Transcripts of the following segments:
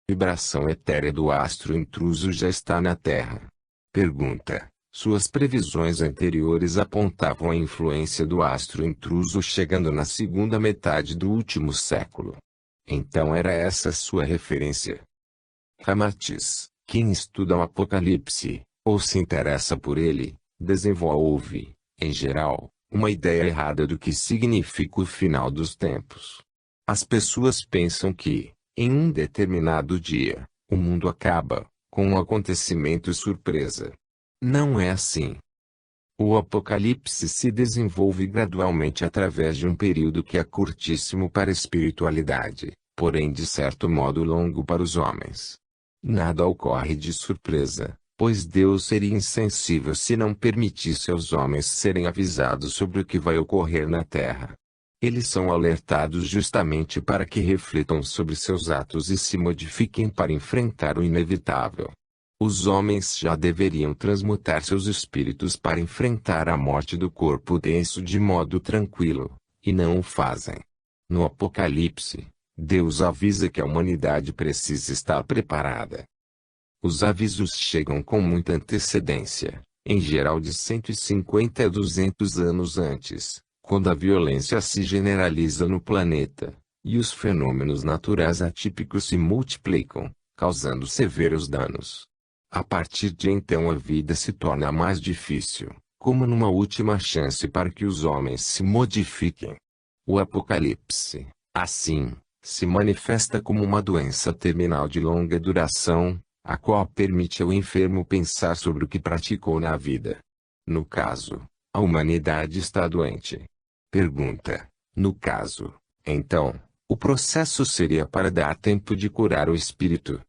Vibração etérea do astro intruso já está na Terra. Pergunta: suas previsões anteriores apontavam a influência do astro intruso chegando na segunda metade do último século. Então era essa sua referência? Ramatiz: quem estuda o Apocalipse, ou se interessa por ele, desenvolve, em geral, uma ideia errada do que significa o final dos tempos. As pessoas pensam que, em um determinado dia, o mundo acaba, com um acontecimento surpresa. Não é assim. O Apocalipse se desenvolve gradualmente através de um período que é curtíssimo para a espiritualidade, porém de certo modo longo para os homens. Nada ocorre de surpresa, pois Deus seria insensível se não permitisse aos homens serem avisados sobre o que vai ocorrer na Terra. Eles são alertados justamente para que reflitam sobre seus atos e se modifiquem para enfrentar o inevitável. Os homens já deveriam transmutar seus espíritos para enfrentar a morte do corpo denso de modo tranquilo, e não o fazem. No Apocalipse, Deus avisa que a humanidade precisa estar preparada. Os avisos chegam com muita antecedência, em geral de 150 a 200 anos antes, quando a violência se generaliza no planeta, e os fenômenos naturais atípicos se multiplicam, causando severos danos. A partir de então a vida se torna mais difícil, como numa última chance para que os homens se modifiquem. O Apocalipse, assim, se manifesta como uma doença terminal de longa duração, a qual permite ao enfermo pensar sobre o que praticou na vida. No caso, a humanidade está doente. Pergunta: no caso, então, o processo seria para dar tempo de curar o espírito?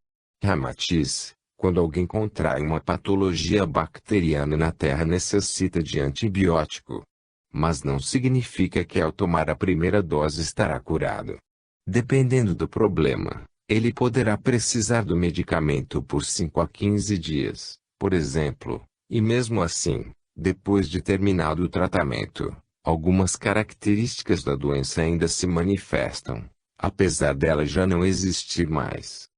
Ramatiz: quando alguém contrai uma patologia bacteriana na Terra necessita de antibiótico. Mas não significa que ao tomar a primeira dose estará curado. Dependendo do problema, ele poderá precisar do medicamento por 5 a 15 dias, por exemplo, e mesmo assim, depois de terminado o tratamento, algumas características da doença ainda se manifestam, apesar dela já não existir mais.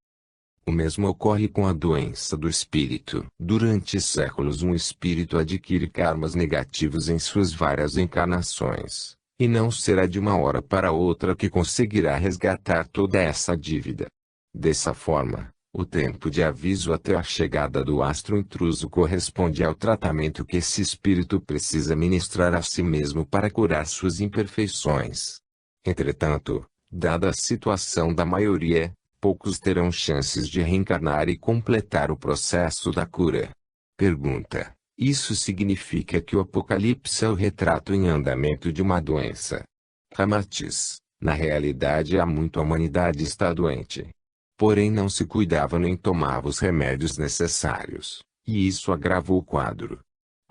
O mesmo ocorre com a doença do espírito. Durante séculos um espírito adquire karmas negativos em suas várias encarnações, e não será de uma hora para outra que conseguirá resgatar toda essa dívida. Dessa forma, o tempo de aviso até a chegada do astro intruso corresponde ao tratamento que esse espírito precisa ministrar a si mesmo para curar suas imperfeições. Entretanto, dada a situação da maioria, poucos terão chances de reencarnar e completar o processo da cura. Pergunta: isso significa que o Apocalipse é o retrato em andamento de uma doença? Ramatiz: na realidade há muito a humanidade está doente. Porém não se cuidava nem tomava os remédios necessários, e isso agravou o quadro.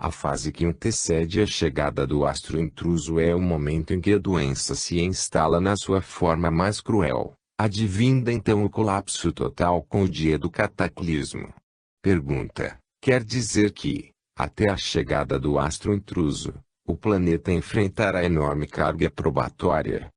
A fase que antecede a chegada do astro intruso é o momento em que a doença se instala na sua forma mais cruel. Advinda então o colapso total com o dia do cataclismo. Pergunta: quer dizer que, até a chegada do astro intruso, o planeta enfrentará enorme carga probatória?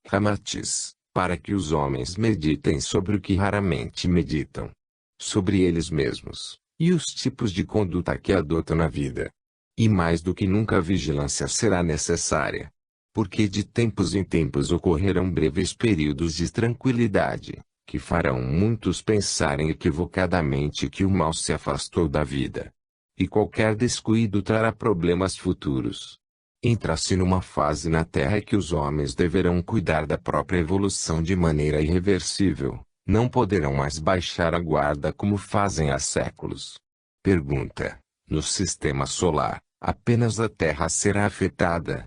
Ramatiz: para que os homens meditem sobre o que raramente meditam. Sobre eles mesmos, e os tipos de conduta que adotam na vida. E mais do que nunca a vigilância será necessária. Porque de tempos em tempos ocorrerão breves períodos de tranquilidade, que farão muitos pensarem equivocadamente que o mal se afastou da vida. E qualquer descuido trará problemas futuros. Entra-se numa fase na Terra que os homens deverão cuidar da própria evolução de maneira irreversível, não poderão mais baixar a guarda como fazem há séculos. Pergunta: no sistema solar, apenas a Terra será afetada?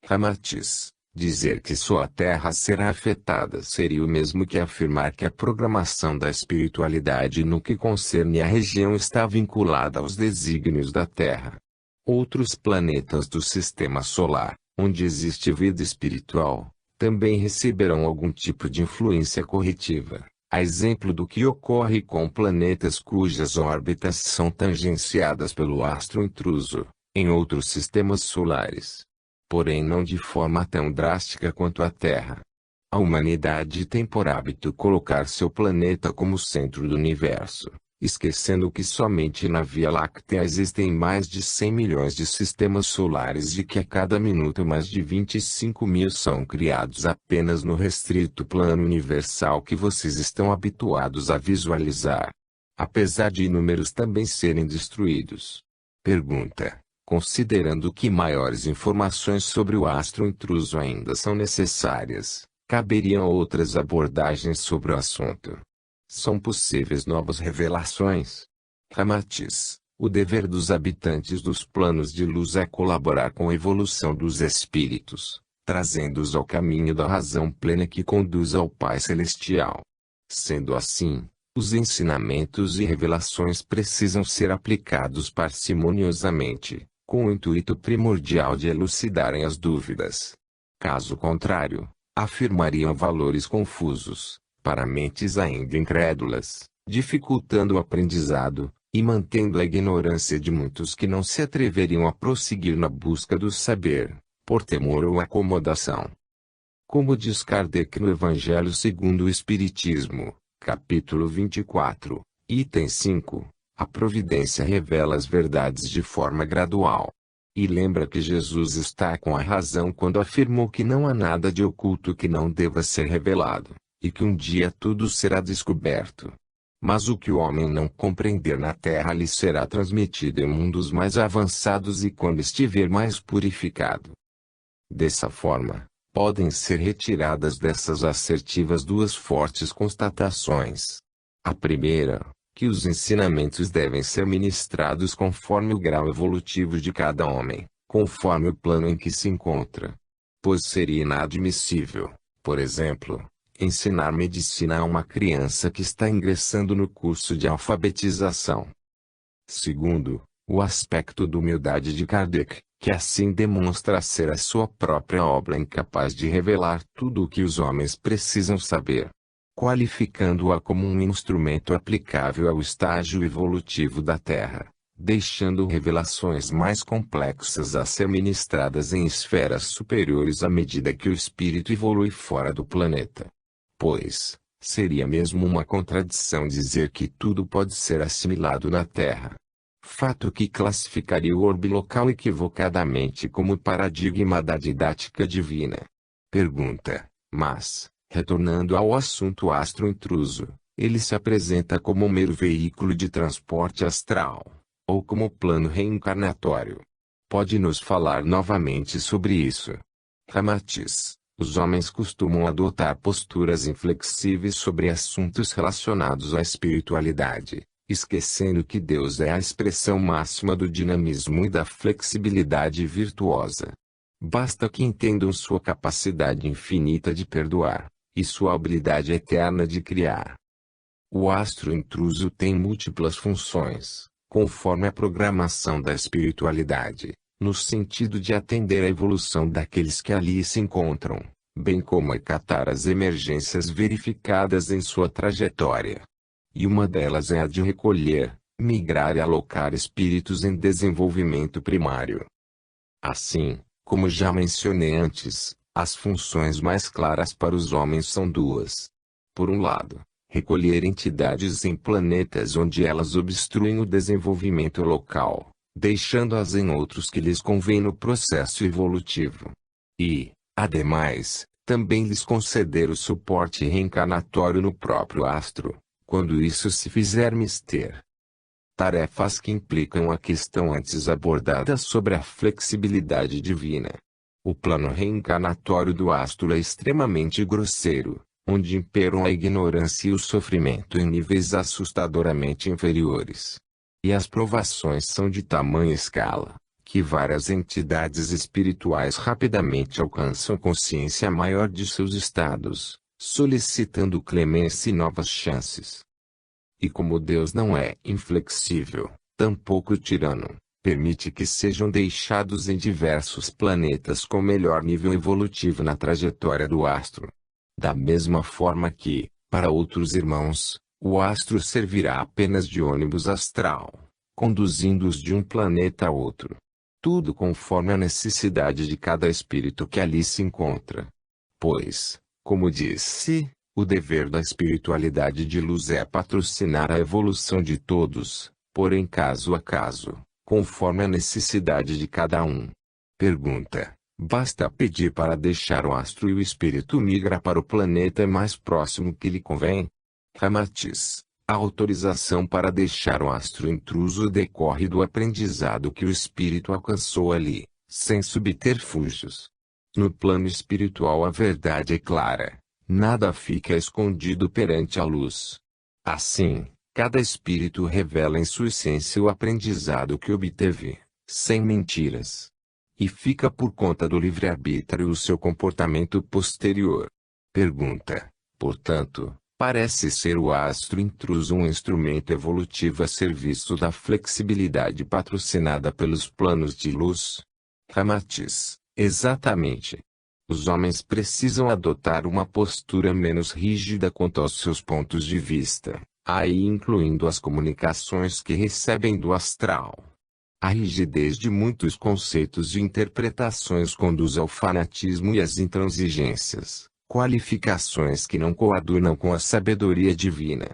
Ramatiz: dizer que só a Terra será afetada seria o mesmo que afirmar que a programação da espiritualidade no que concerne à região está vinculada aos desígnios da Terra. Outros planetas do sistema solar, onde existe vida espiritual, também receberão algum tipo de influência corretiva, a exemplo do que ocorre com planetas cujas órbitas são tangenciadas pelo astro intruso, em outros sistemas solares. Porém não de forma tão drástica quanto a Terra. A humanidade tem por hábito colocar seu planeta como centro do universo, esquecendo que somente na Via Láctea existem mais de 100 milhões de sistemas solares e que a cada minuto mais de 25 mil são criados apenas no restrito plano universal que vocês estão habituados a visualizar. Apesar de inúmeros também serem destruídos. Pergunta: considerando que maiores informações sobre o astro intruso ainda são necessárias, caberiam outras abordagens sobre o assunto? São possíveis novas revelações? Ramatiz: o dever dos habitantes dos planos de luz é colaborar com a evolução dos espíritos, trazendo-os ao caminho da razão plena que conduz ao Pai Celestial. Sendo assim, os ensinamentos e revelações precisam ser aplicados parcimoniosamente, com o intuito primordial de elucidarem as dúvidas. Caso contrário, afirmariam valores confusos, para mentes ainda incrédulas, dificultando o aprendizado, e mantendo a ignorância de muitos que não se atreveriam a prosseguir na busca do saber, por temor ou acomodação. Como diz Kardec no Evangelho segundo o Espiritismo, capítulo 24, item 5, a providência revela as verdades de forma gradual. E lembra que Jesus está com a razão quando afirmou que não há nada de oculto que não deva ser revelado, e que um dia tudo será descoberto. Mas o que o homem não compreender na terra lhe será transmitido em mundos mais avançados e quando estiver mais purificado. Dessa forma, podem ser retiradas dessas assertivas duas fortes constatações. A primeira, que os ensinamentos devem ser ministrados conforme o grau evolutivo de cada homem, conforme o plano em que se encontra. Pois seria inadmissível, por exemplo, ensinar medicina a uma criança que está ingressando no curso de alfabetização. Segundo, o aspecto da humildade de Kardec, que assim demonstra ser a sua própria obra incapaz de revelar tudo o que os homens precisam saber, qualificando-a como um instrumento aplicável ao estágio evolutivo da Terra, deixando revelações mais complexas a ser ministradas em esferas superiores à medida que o espírito evolui fora do planeta. Pois, seria mesmo uma contradição dizer que tudo pode ser assimilado na Terra. Fato que classificaria o orbe local equivocadamente como paradigma da didática divina. Pergunta: mas, retornando ao assunto astro intruso, ele se apresenta como um mero veículo de transporte astral, ou como plano reencarnatório? Pode nos falar novamente sobre isso? Ramatiz: os homens costumam adotar posturas inflexíveis sobre assuntos relacionados à espiritualidade, esquecendo que Deus é a expressão máxima do dinamismo e da flexibilidade virtuosa. Basta que entendam sua capacidade infinita de perdoar, e sua habilidade eterna de criar. O astro intruso tem múltiplas funções, conforme a programação da espiritualidade, no sentido de atender à evolução daqueles que ali se encontram, bem como acatar as emergências verificadas em sua trajetória. E uma delas é a de recolher, migrar e alocar espíritos em desenvolvimento primário. Assim, como já mencionei antes, as funções mais claras para os homens são duas. Por um lado, recolher entidades em planetas onde elas obstruem o desenvolvimento local, deixando-as em outros que lhes convém no processo evolutivo. E, ademais, também lhes conceder o suporte reencarnatório no próprio astro, quando isso se fizer mister. Tarefas que implicam a questão antes abordada sobre a flexibilidade divina. O plano reencarnatório do astro é extremamente grosseiro, onde imperam a ignorância e o sofrimento em níveis assustadoramente inferiores. E as provações são de tamanha escala, que várias entidades espirituais rapidamente alcançam consciência maior de seus estados, solicitando clemência e novas chances. E como Deus não é inflexível, tampouco tirano, permite que sejam deixados em diversos planetas com melhor nível evolutivo na trajetória do astro. Da mesma forma que, para outros irmãos, o astro servirá apenas de ônibus astral, conduzindo-os de um planeta a outro. Tudo conforme a necessidade de cada espírito que ali se encontra. Pois, Como disse, o dever da espiritualidade de luz é patrocinar a evolução de todos, porém caso a caso, conforme a necessidade de cada um. Pergunta: basta pedir para deixar o astro e o espírito migra para o planeta mais próximo que lhe convém? Ramatiz: a autorização para deixar o astro intruso decorre do aprendizado que o espírito alcançou ali, sem subterfúgios. No plano espiritual a verdade é clara. Nada fica escondido perante a luz. Assim, cada espírito revela em sua essência o aprendizado que obteve, sem mentiras. E fica por conta do livre-arbítrio o seu comportamento posterior. Pergunta: portanto, parece ser o astro intruso um instrumento evolutivo a serviço da flexibilidade patrocinada pelos planos de luz? Ramatiz: exatamente. Os homens precisam adotar uma postura menos rígida quanto aos seus pontos de vista, aí incluindo as comunicações que recebem do astral. A rigidez de muitos conceitos e interpretações conduz ao fanatismo e às intransigências, qualificações que não coadunam com a sabedoria divina.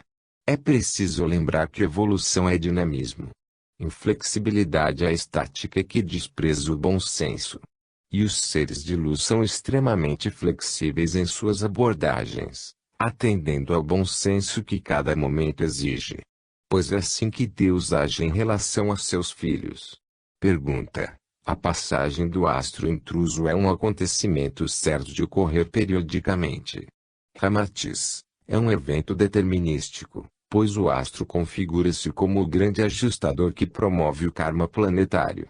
É preciso lembrar que evolução é dinamismo. Inflexibilidade é a estática que despreza o bom senso. E os seres de luz são extremamente flexíveis em suas abordagens, atendendo ao bom senso que cada momento exige. Pois é assim que Deus age em relação a seus filhos. Pergunta: a passagem do astro intruso é um acontecimento certo de ocorrer periodicamente? Ramatiz: é um evento determinístico, pois o astro configura-se como o grande ajustador que promove o karma planetário.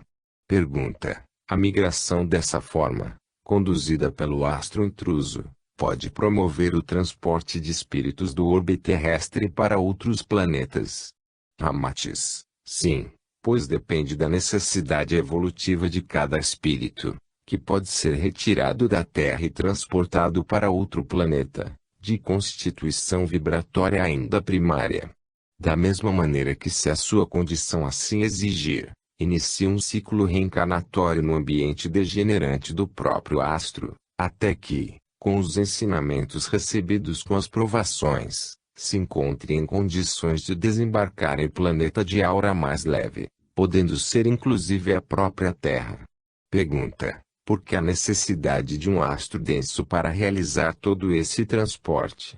Pergunta: a migração dessa forma, conduzida pelo astro intruso, pode promover o transporte de espíritos do orbe terrestre para outros planetas? Ramatiz: sim, pois depende da necessidade evolutiva de cada espírito, que pode ser retirado da Terra e transportado para outro planeta, de constituição vibratória ainda primária. Da mesma maneira que, se a sua condição assim exigir, inicia um ciclo reencarnatório no ambiente degenerante do próprio astro, até que, com os ensinamentos recebidos com as provações, se encontre em condições de desembarcar em planeta de aura mais leve, podendo ser inclusive a própria Terra. Pergunta: por que a necessidade de um astro denso para realizar todo esse transporte?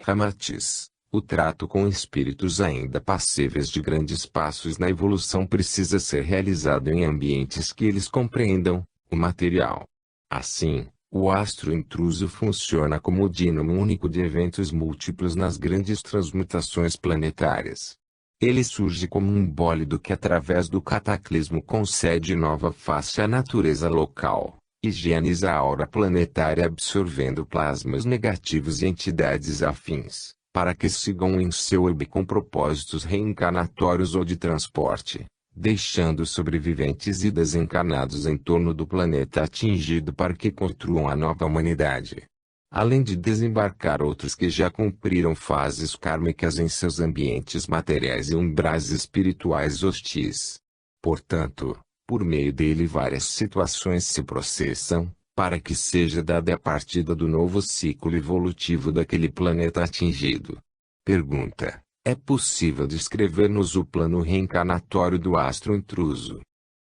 Ramatiz: o trato com espíritos ainda passíveis de grandes passos na evolução precisa ser realizado em ambientes que eles compreendam o material. Assim, o astro intruso funciona como o dínamo único de eventos múltiplos nas grandes transmutações planetárias. Ele surge como um bólido que através do cataclismo concede nova face à natureza local, higieniza a aura planetária absorvendo plasmas negativos e entidades afins, para que sigam em seu orbe com propósitos reencarnatórios ou de transporte, deixando sobreviventes e desencarnados em torno do planeta atingido para que construam a nova humanidade. Além de desembarcar outros que já cumpriram fases kármicas em seus ambientes materiais e umbrais espirituais hostis. Portanto, por meio dele várias situações se processam, para que seja dada a partida do novo ciclo evolutivo daquele planeta atingido. Pergunta: é possível descrever-nos o plano reencarnatório do astro intruso?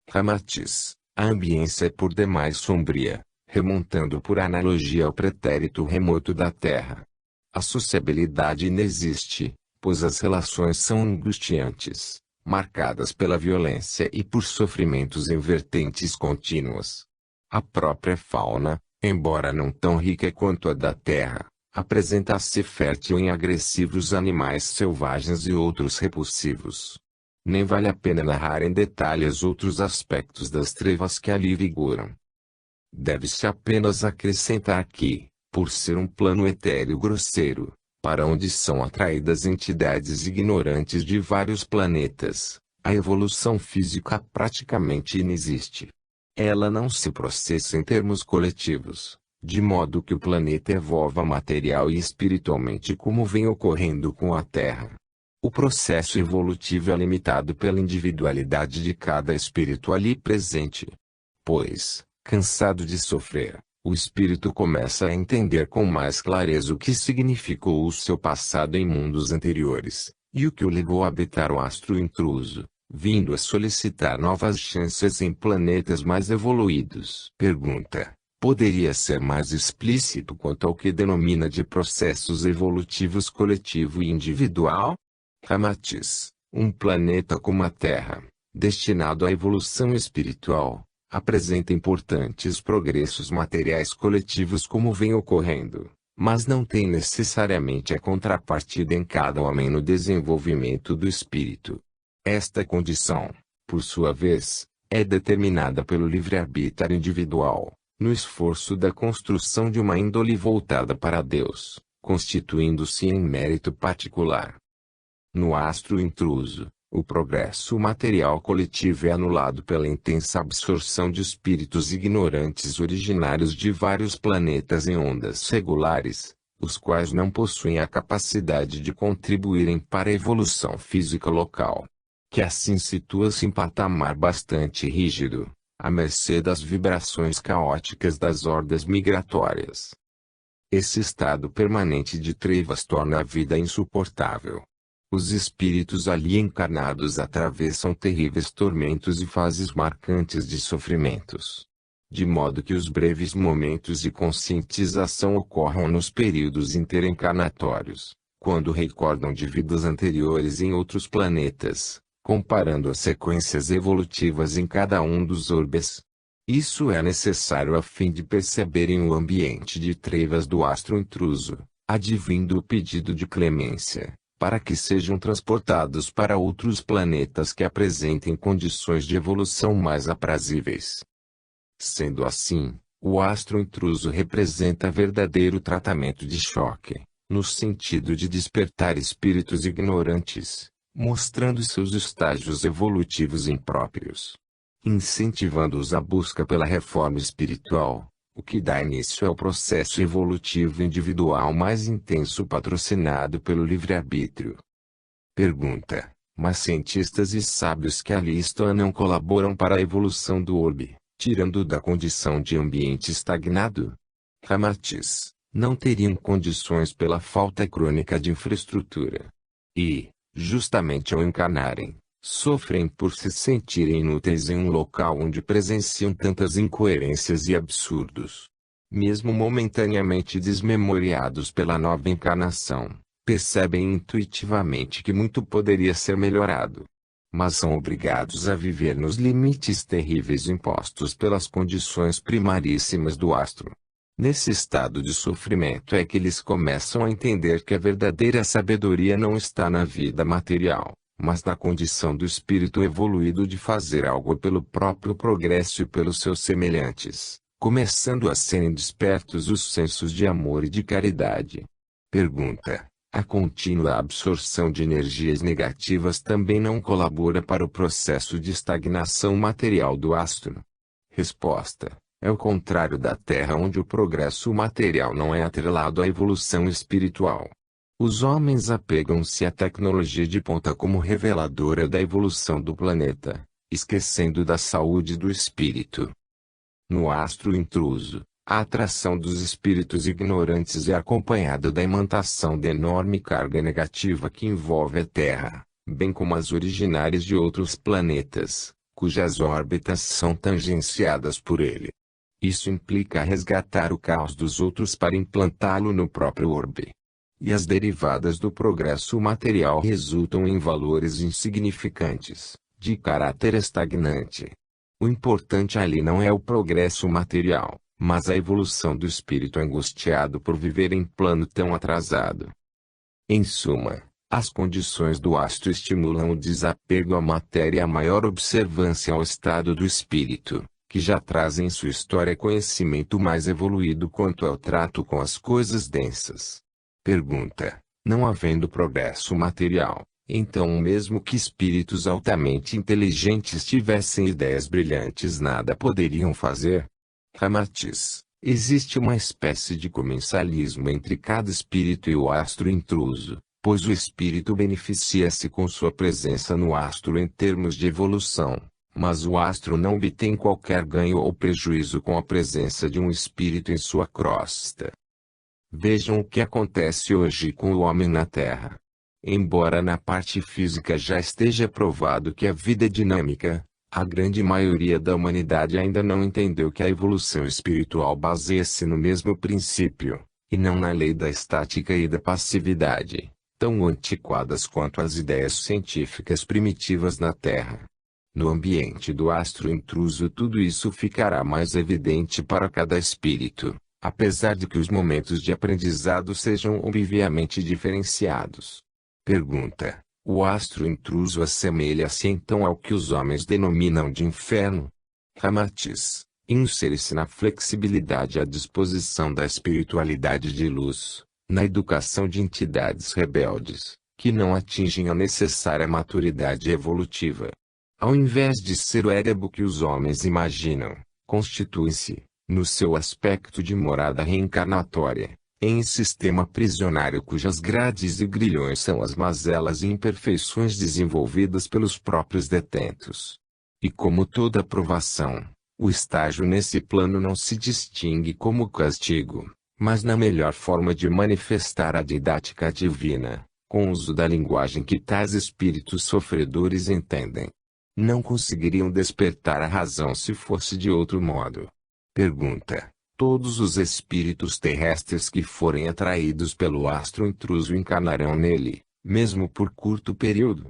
Ramatiz: a ambiência é por demais sombria, remontando por analogia ao pretérito remoto da Terra. A sociabilidade inexiste, pois as relações são angustiantes, marcadas pela violência e por sofrimentos em vertentes contínuas. A própria fauna, embora não tão rica quanto a da Terra, apresenta-se fértil em agressivos animais selvagens e outros repulsivos. Nem vale a pena narrar em detalhes outros aspectos das trevas que ali vigoram. Deve-se apenas acrescentar que, por ser um plano etéreo grosseiro, para onde são atraídas entidades ignorantes de vários planetas, a evolução física praticamente inexiste. Ela não se processa em termos coletivos, de modo que o planeta evolva material e espiritualmente como vem ocorrendo com a Terra. O processo evolutivo é limitado pela individualidade de cada espírito ali presente. Pois, cansado de sofrer, O espírito começa a entender com mais clareza o que significou o seu passado em mundos anteriores, e o que o levou a habitar o astro intruso, vindo a solicitar novas chances em planetas mais evoluídos. Pergunta: poderia ser mais explícito quanto ao que denomina de processos evolutivos coletivo e individual? Ramatiz: um planeta como a Terra, destinado à evolução espiritual, apresenta importantes progressos materiais coletivos como vem ocorrendo, mas não tem necessariamente a contrapartida em cada homem no desenvolvimento do espírito. Esta condição, por sua vez, é determinada pelo livre-arbítrio individual, no esforço da construção de uma índole voltada para Deus, constituindo-se em mérito particular. No astro intruso, o progresso material coletivo é anulado pela intensa absorção de espíritos ignorantes originários de vários planetas em ondas regulares, os quais não possuem a capacidade de contribuírem para a evolução física local, que assim situa-se em patamar bastante rígido, à mercê das vibrações caóticas das hordas migratórias. Esse estado permanente de trevas torna a vida insuportável. Os espíritos ali encarnados atravessam terríveis tormentos e fases marcantes de sofrimentos. De modo que os breves momentos de conscientização ocorram nos períodos interencarnatórios, quando recordam de vidas anteriores em outros planetas, comparando as sequências evolutivas em cada um dos orbes. Isso é necessário a fim de perceberem o ambiente de trevas do astro intruso, advindo o pedido de clemência, para que sejam transportados para outros planetas que apresentem condições de evolução mais aprazíveis. Sendo assim, o astro intruso representa verdadeiro tratamento de choque, no sentido de despertar espíritos ignorantes, mostrando seus estágios evolutivos impróprios, incentivando-os à busca pela reforma espiritual, o que dá início ao processo evolutivo individual mais intenso patrocinado pelo livre-arbítrio. Pergunta: mas cientistas e sábios que ali estão não colaboram para a evolução do orbe, tirando-o da condição de ambiente estagnado? Ramatiz: não teriam condições pela falta crônica de infraestrutura. E, justamente ao encarnarem, sofrem por se sentirem inúteis em um local onde presenciam tantas incoerências e absurdos. Mesmo momentaneamente desmemoriados pela nova encarnação, percebem intuitivamente que muito poderia ser melhorado. Mas são obrigados a viver nos limites terríveis impostos pelas condições primaríssimas do astro. Nesse estado de sofrimento é que eles começam a entender que a verdadeira sabedoria não está na vida material, mas na condição do espírito evoluído de fazer algo pelo próprio progresso e pelos seus semelhantes, começando a serem despertos os sensos de amor e de caridade. Pergunta: a contínua absorção de energias negativas também não colabora para o processo de estagnação material do astro? Resposta: é o contrário da Terra, onde o progresso material não é atrelado à evolução espiritual. Os homens apegam-se à tecnologia de ponta como reveladora da evolução do planeta, esquecendo da saúde do espírito. No astro intruso, a atração dos espíritos ignorantes é acompanhada da imantação da enorme carga negativa que envolve a Terra, bem como as originárias de outros planetas, cujas órbitas são tangenciadas por ele. Isso implica resgatar o caos dos outros para implantá-lo no próprio orbe. E as derivadas do progresso material resultam em valores insignificantes, de caráter estagnante. O importante ali não é o progresso material, mas a evolução do espírito angustiado por viver em plano tão atrasado. Em suma, as condições do astro estimulam o desapego à matéria e a maior observância ao estado do espírito, que já traz em sua história conhecimento mais evoluído quanto ao trato com as coisas densas. Pergunta: não havendo progresso material, então mesmo que espíritos altamente inteligentes tivessem ideias brilhantes nada poderiam fazer? Ramatiz: existe uma espécie de comensalismo entre cada espírito e o astro intruso, pois o espírito beneficia-se com sua presença no astro em termos de evolução, Mas o astro não obtém qualquer ganho ou prejuízo com a presença de um espírito em sua crosta. Vejam o que acontece hoje com o homem na Terra. Embora na parte física já esteja provado que a vida é dinâmica, a grande maioria da humanidade ainda não entendeu que a evolução espiritual baseia-se no mesmo princípio, e não na lei da estática e da passividade, tão antiquadas quanto as ideias científicas primitivas na Terra. No ambiente do astro intruso tudo isso ficará mais evidente para cada espírito, apesar de que os momentos de aprendizado sejam obviamente diferenciados. Pergunta: o astro intruso assemelha-se então ao que os homens denominam de inferno? Ramatiz: insere-se na flexibilidade à disposição da espiritualidade de luz, na educação de entidades rebeldes, que não atingem a necessária maturidade evolutiva. Ao invés de ser o Erebo que os homens imaginam, constitui-se, no seu aspecto de morada reencarnatória, em sistema prisionário cujas grades e grilhões são as mazelas e imperfeições desenvolvidas pelos próprios detentos. E como toda provação, o estágio nesse plano não se distingue como castigo, mas na melhor forma de manifestar a didática divina, com uso da linguagem que tais espíritos sofredores entendem. Não conseguiriam despertar a razão se fosse de outro modo. Pergunta: todos os espíritos terrestres que forem atraídos pelo astro intruso encarnarão nele, mesmo por curto período?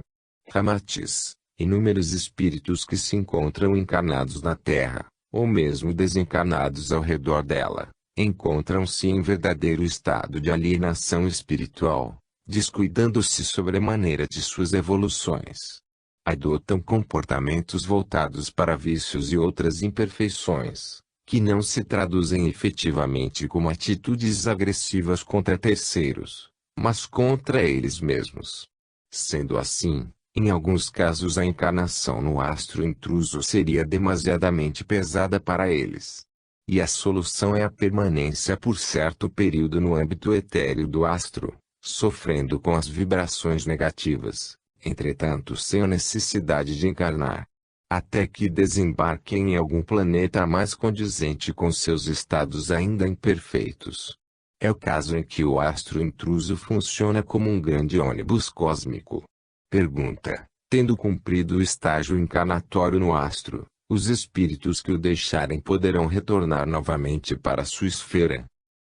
Ramatiz: inúmeros espíritos que se encontram encarnados na Terra, ou mesmo desencarnados ao redor dela, encontram-se em verdadeiro estado de alienação espiritual, descuidando-se sobremaneira de suas evoluções. Adotam comportamentos voltados para vícios e outras imperfeições, que não se traduzem efetivamente como atitudes agressivas contra terceiros, mas contra eles mesmos. Sendo assim, em alguns casos a encarnação no astro intruso seria demasiadamente pesada para eles. E a solução é a permanência por certo período no âmbito etéreo do astro, sofrendo com as vibrações negativas, entretanto sem a necessidade de encarnar, até que desembarquem em algum planeta mais condizente com seus estados ainda imperfeitos. É o caso em que o astro intruso funciona como um grande ônibus cósmico. Pergunta: tendo cumprido o estágio encarnatório no astro, os espíritos que o deixarem poderão retornar novamente para sua esfera?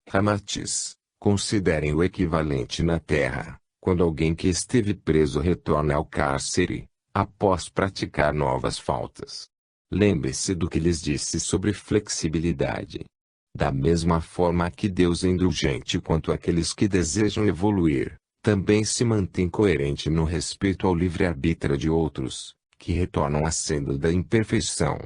Ramatiz: considerem o equivalente na Terra, quando alguém que esteve preso retorna ao cárcere, após praticar novas faltas. Lembre-se do que lhes disse sobre flexibilidade. Da mesma forma que Deus é indulgente quanto àqueles que desejam evoluir, também se mantém coerente no respeito ao livre-arbítrio de outros, que retornam à senda da imperfeição.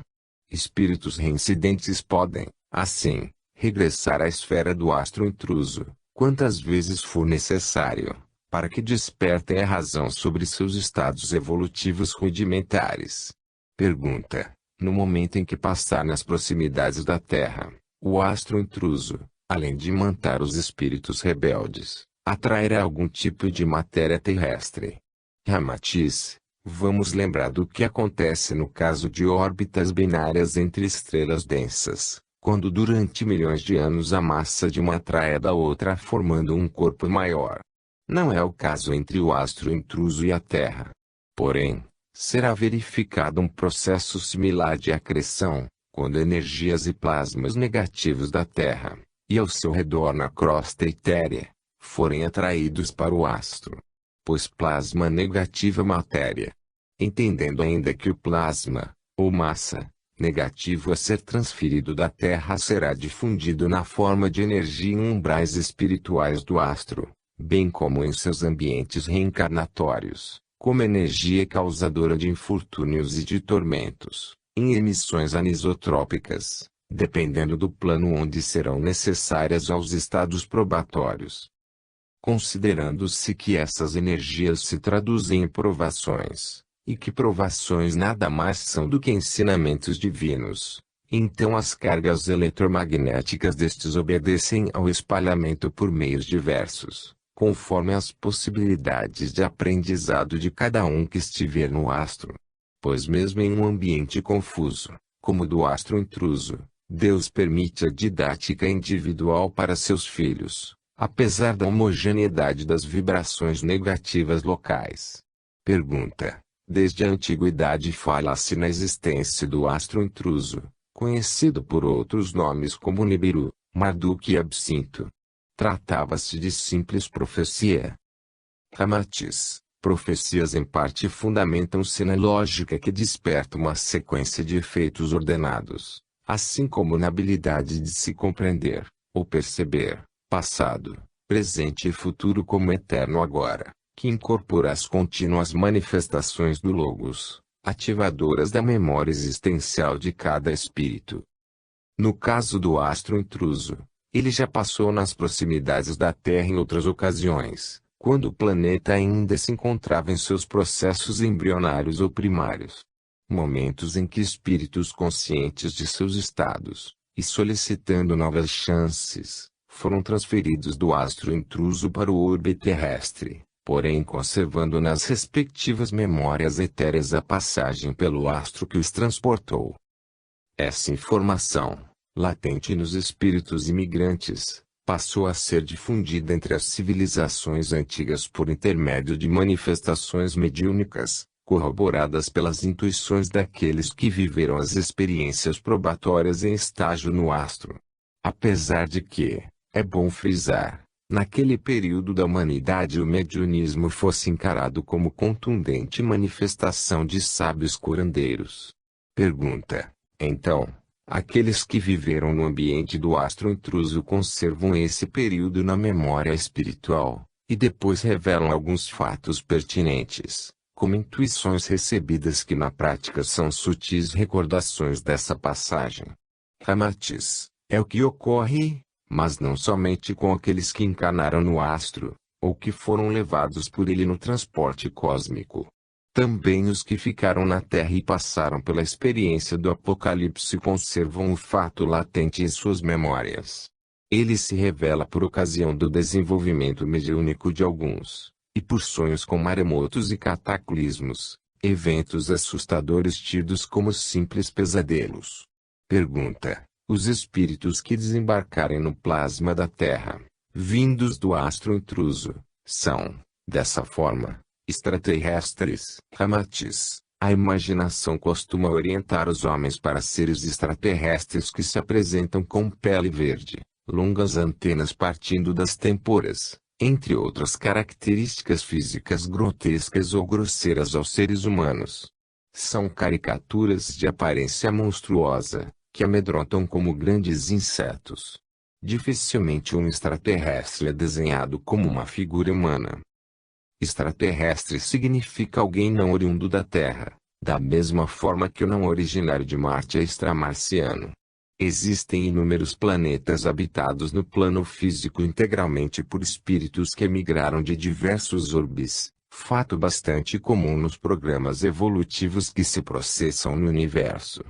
Espíritos reincidentes podem, assim, regressar à esfera do astro intruso, quantas vezes for necessário, para que despertem a razão sobre seus estados evolutivos rudimentares. Pergunta: no momento em que passar nas proximidades da Terra, o astro intruso, além de imantar os espíritos rebeldes, atrairá algum tipo de matéria terrestre? Ramatiz: vamos lembrar do que acontece no caso de órbitas binárias entre estrelas densas, quando durante milhões de anos a massa de uma atrai a da outra formando um corpo maior. Não é o caso entre o astro intruso e a Terra. Porém, será verificado um processo similar de acreção, quando energias e plasmas negativos da Terra, e ao seu redor na crosta etérea, forem atraídos para o astro. Pois plasma negativo é matéria. Entendendo ainda que o plasma, ou massa, negativo a ser transferido da Terra será difundido na forma de energia em umbrais espirituais do astro, bem como em seus ambientes reencarnatórios, como energia causadora de infortúnios e de tormentos, em emissões anisotrópicas, dependendo do plano onde serão necessárias aos estados probatórios. Considerando-se que essas energias se traduzem em provações, e que provações nada mais são do que ensinamentos divinos, então as cargas eletromagnéticas destes obedecem ao espalhamento por meios diversos, conforme as possibilidades de aprendizado de cada um que estiver no astro. pois mesmo em um ambiente confuso, como o do astro intruso, Deus permite a didática individual para seus filhos, apesar da homogeneidade das vibrações negativas locais. Pergunta: desde a antiguidade fala-se na existência do astro intruso, conhecido por outros nomes como Nibiru, Marduk e Absinto. Tratava-se de simples profecia? Ramatiz: profecias em parte fundamentam-se na lógica que desperta uma sequência de efeitos ordenados, assim como na habilidade de se compreender, ou perceber, passado, presente e futuro como eterno agora, que incorpora as contínuas manifestações do Logos, ativadoras da memória existencial de cada espírito. No caso do astro intruso, ele já passou nas proximidades da Terra em outras ocasiões, quando o planeta ainda se encontrava em seus processos embrionários ou primários. Momentos em que espíritos conscientes de seus estados, e solicitando novas chances, foram transferidos do astro intruso para o orbe terrestre, porém conservando nas respectivas memórias etéreas a passagem pelo astro que os transportou. Essa informação, latente nos espíritos imigrantes, passou a ser difundida entre as civilizações antigas por intermédio de manifestações mediúnicas, corroboradas pelas intuições daqueles que viveram as experiências probatórias em estágio no astro. Apesar de que, é bom frisar, naquele período da humanidade o mediunismo fosse encarado como contundente manifestação de sábios curandeiros. Pergunta: então, aqueles que viveram no ambiente do astro intruso conservam esse período na memória espiritual, e depois revelam alguns fatos pertinentes, como intuições recebidas que na prática são sutis recordações dessa passagem. Ramatiz: é o que ocorre, mas não somente com aqueles que encarnaram no astro, ou que foram levados por ele no transporte cósmico. Também os que ficaram na Terra e passaram pela experiência do Apocalipse conservam o fato latente em suas memórias. Ele se revela por ocasião do desenvolvimento mediúnico de alguns, e por sonhos com maremotos e cataclismos, eventos assustadores tidos como simples pesadelos. Pergunta: os espíritos que desembarcarem no plasma da Terra, vindos do astro intruso, são, dessa forma, extraterrestres? Ramatiz: a imaginação costuma orientar os homens para seres extraterrestres que se apresentam com pele verde, longas antenas partindo das têmporas, entre outras características físicas grotescas ou grosseiras aos seres humanos. São caricaturas de aparência monstruosa, que amedrontam como grandes insetos. Dificilmente um extraterrestre é desenhado como uma figura humana. Extraterrestre significa alguém não oriundo da Terra, da mesma forma que o não originário de Marte é extramarciano. Existem inúmeros planetas habitados no plano físico integralmente por espíritos que emigraram de diversos orbes, fato bastante comum nos programas evolutivos que se processam no universo.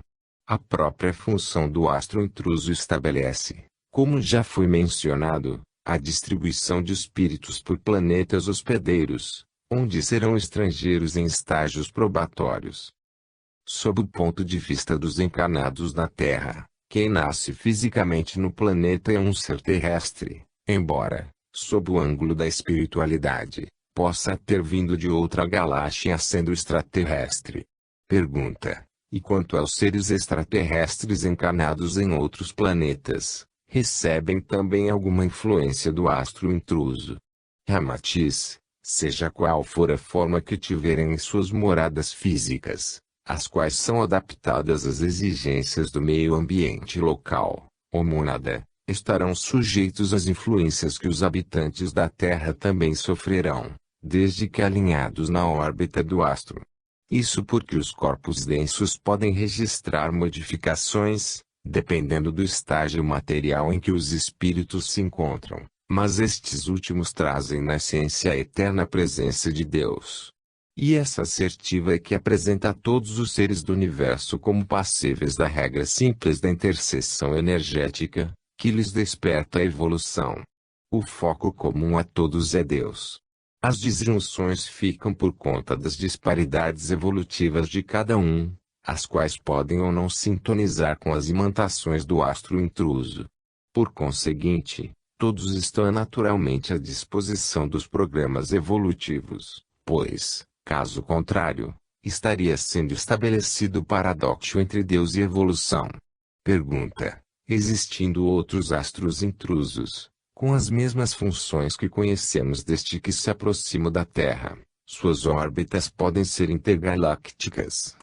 A própria função do astro intruso estabelece, como já foi mencionado, a distribuição de espíritos por planetas hospedeiros, onde serão estrangeiros em estágios probatórios. Sob o ponto de vista dos encarnados na Terra, quem nasce fisicamente no planeta é um ser terrestre, embora, sob o ângulo da espiritualidade, possa ter vindo de outra galáxia sendo extraterrestre. Pergunta: e quanto aos seres extraterrestres encarnados em outros planetas, recebem também alguma influência do astro intruso? Ramatiz: seja qual for a forma que tiverem em suas moradas físicas, as quais são adaptadas às exigências do meio ambiente local, ou mônada, estarão sujeitos às influências que os habitantes da Terra também sofrerão, desde que alinhados na órbita do astro. Isso porque os corpos densos podem registrar modificações, dependendo do estágio material em que os espíritos se encontram, mas estes últimos trazem na essência a eterna presença de Deus. E essa assertiva é que apresenta a todos os seres do universo como passíveis da regra simples da interseção energética, que lhes desperta a evolução. O foco comum a todos é Deus. As disjunções ficam por conta das disparidades evolutivas de cada um, as quais podem ou não sintonizar com as imantações do astro intruso. Por conseguinte, todos estão naturalmente à disposição dos programas evolutivos, pois, caso contrário, estaria sendo estabelecido o paradoxo entre Deus e evolução. Pergunta: existindo outros astros intrusos, com as mesmas funções que conhecemos deste que se aproxima da Terra, suas órbitas podem ser intergalácticas?